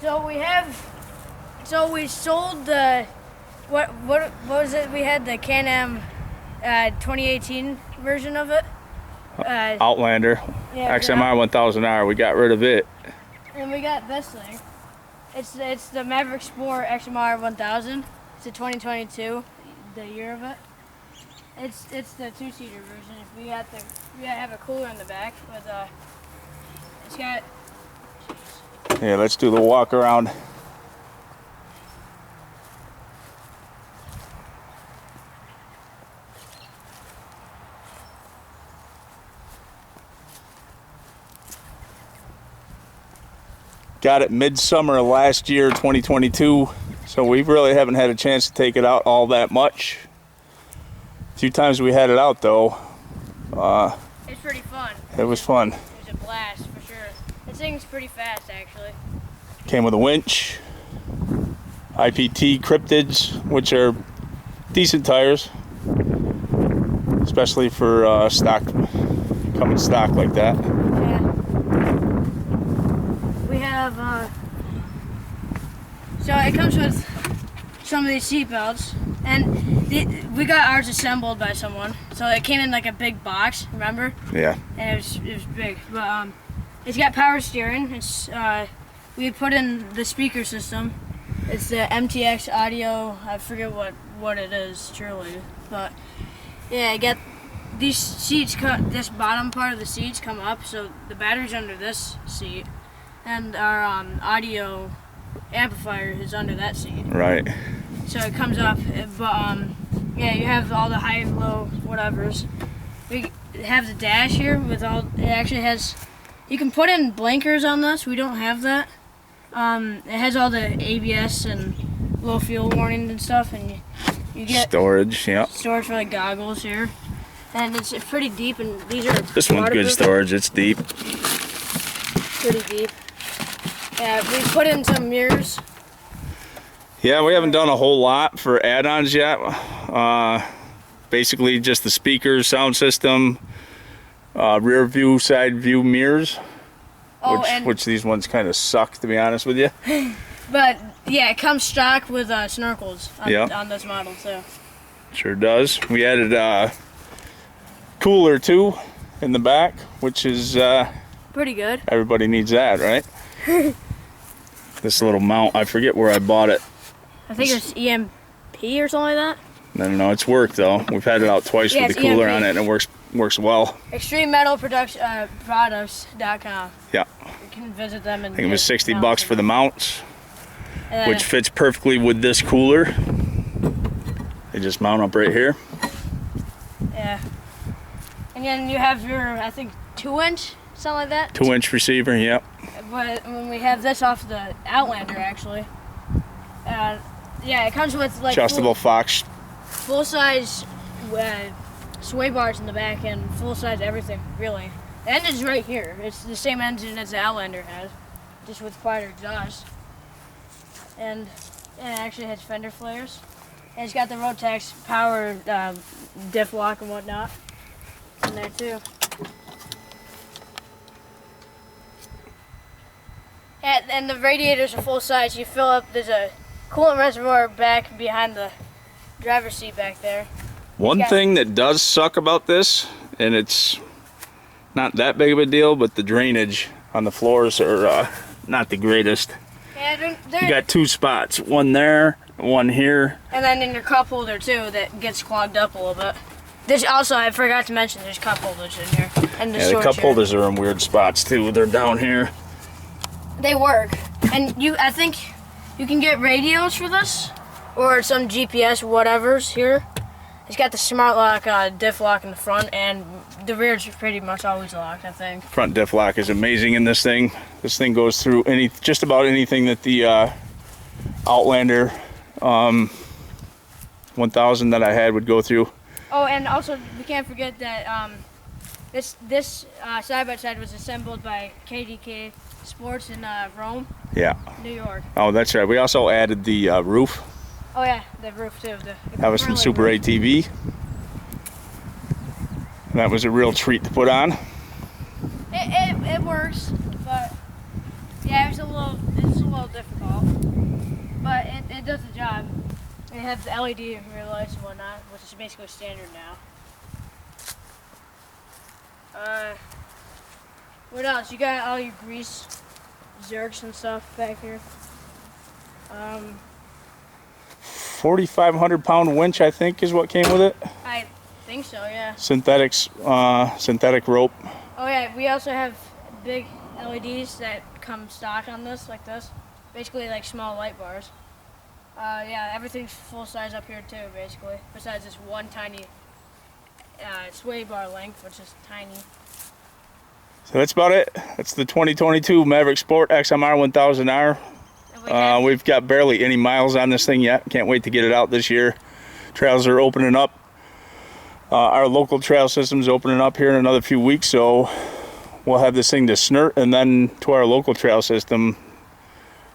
So we sold the, what was it? We had the Can-Am 2018 version of it. Outlander, yeah, XMR 1000R. We got rid of it. And we got this thing. It's the Maverick Sport XMR 1000. It's a 2022, the year of it. It's the two-seater version. We have a cooler in the back with it's got. Yeah, let's do the walk around. Got it midsummer last year, 2022, so we really haven't had a chance to take it out all that much. A few times we had it out though. It's pretty fun. It was fun. It was a blast for sure. This thing's pretty fast actually. Came with a winch, IPT cryptids, which are decent tires, especially for stock, coming stock like that. Yeah. We have, so it comes with some of these seat belts, and we got ours assembled by someone. So it came in like a big box, remember? Yeah. And it was big, but it's got power steering. It's we put in the speaker system. It's the MTX audio. I forget what it is truly, but yeah, I got these seats. This bottom part of the seats come up, so the battery's under this seat, and our audio amplifier is under that seat. Right. So it comes up, but yeah, you have all the high, low, whatevers. We have the dash here with all. It actually has. You can put in blinkers on this. We don't have that. It has all the ABS and low fuel warning and stuff, and you get storage. Yeah. Storage for like goggles here, and it's pretty deep. And these are. This one's good storage. It's deep. Pretty deep. Yeah, we put in some mirrors. Yeah, we haven't done a whole lot for add-ons yet. Basically just the speakers, sound system, rear view, side view mirrors, which these ones kind of suck, to be honest with you. But yeah, it comes stock with snorkels on this model too. Sure does. We added a cooler too in the back, which is pretty good. Everybody needs that, right? This little mount, I forget where I bought it. I think it's EMP or something like that. No, it's worked though. We've had it out twice with the cooler on it, and it works well. Extreme Metal Products.com. Yeah. You can visit them. And I think it was $60 for the mounts, which fits perfectly with this cooler. They just mount up right here. Yeah. And then you have your, I think, 2-inch, something like that. 2-inch receiver, yep. But when we have this off the Outlander, actually. Yeah, it comes with like adjustable Fox. Full-size sway bars in the back and full-size everything, really. The engine's right here. It's the same engine as the Outlander has, just with quieter exhaust. And it actually has fender flares. And it's got the Rotax power diff lock and whatnot in there too. And the radiators are full size. You fill up, there's a coolant reservoir back behind the driver's seat back there. One thing that does suck about this, and it's not that big of a deal, but the drainage on the floors are not the greatest. Yeah, you got two spots, one there, one here. And then in your cup holder too, that gets clogged up a little bit. There's also, I forgot to mention, there's cup holders in here. And the cup holders are in weird spots too. They're down here. They work, and I think you can get radios for this, or some GPS whatevers here. It's got the smart lock, diff lock in the front, and the rear's pretty much always locked, I think. Front diff lock is amazing in this thing. This thing goes through just about anything that the Outlander 1000 that I had would go through. Oh, and also we can't forget that this side-by-side was assembled by DDK Sports in Rome, New York. Oh, that's right. We also added the roof. Oh yeah, the roof too. That was from Super ATV. That was a real treat to put on. It works, but yeah, it's a little little difficult, but it does the job. It has the LED rear lights and whatnot, which is basically standard now. What else? You got all your grease, zerks and stuff back here. 4,500 pound winch, I think, is what came with it. I think so, yeah. Synthetic rope. Oh yeah, we also have big LEDs that come stock on this, like this. Basically like small light bars. Yeah, everything's full size up here too, basically. Besides this one tiny sway bar length, which is tiny. So that's about it. That's the 2022 Maverick Sport XMR 1000R. We've got barely any miles on this thing yet. Can't wait to get it out this year. Trails are opening up. Our local trail system's opening up here in another few weeks, so we'll have this thing to snort and then to our local trail system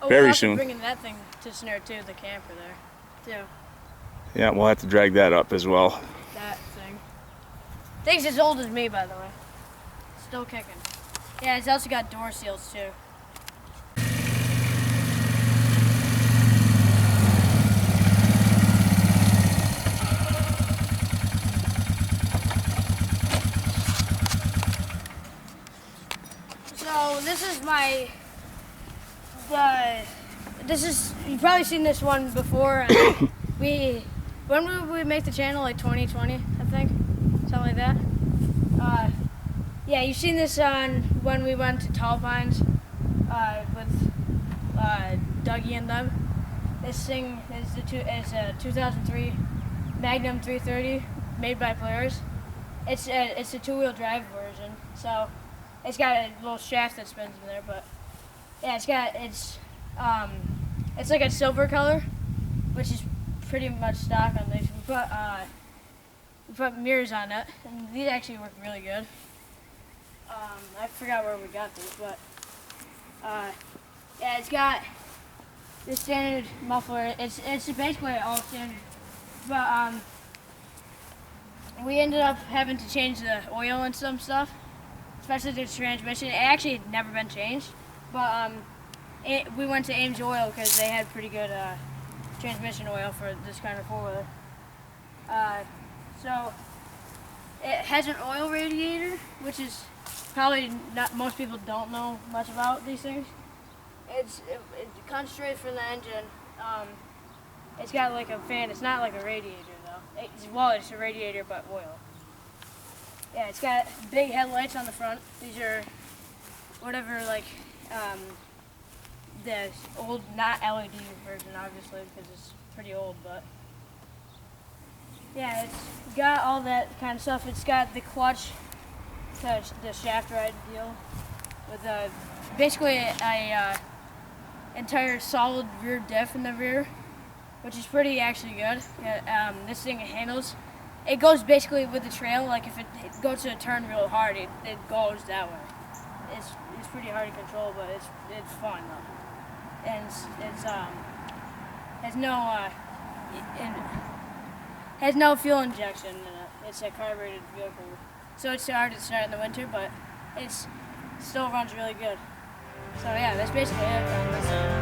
very soon. Bringing that thing to snort too, the camper there, too. Yeah, we'll have to drag that up as well. That thing. Thing's as old as me, by the way. Still kicking. Yeah, it's also got door seals too. So this is you've probably seen this one before. When did we make the channel? Like 2020, I think, something like that. Yeah, you've seen this on when we went to Tall Pines with Dougie and them. This thing is a 2003 Magnum 330 made by Polaris. It's a two-wheel drive version, so it's got a little shaft that spins in there. But yeah, it's like a silver color, which is pretty much stock on these. We put mirrors on it, and these actually work really good. I forgot where we got these, but yeah, it's got the standard muffler. It's basically all standard, but we ended up having to change the oil and some stuff, especially the transmission. It actually had never been changed, but we went to Ames Oil because they had pretty good transmission oil for this kind of four-wheeler. So it has an oil radiator, which is probably not most people don't know much about these things. It comes straight from the engine. It's got like a fan. It's not like a radiator though. It's a radiator but oil. Yeah, it's got big headlights on the front. These are whatever like the old, not LED version obviously because it's pretty old, but yeah, it's got all that kind of stuff. It's got the clutch, the shaft ride deal with basically a entire solid rear diff in the rear, which is pretty actually good. This thing handles. It goes basically with the trail. Like if it goes to a turn real hard, it goes that way. It's pretty hard to control, but it's fun though. And has no fuel injection in it. It's a carbureted vehicle, so it's hard to start in the winter, but it still runs really good. So yeah, that's basically it.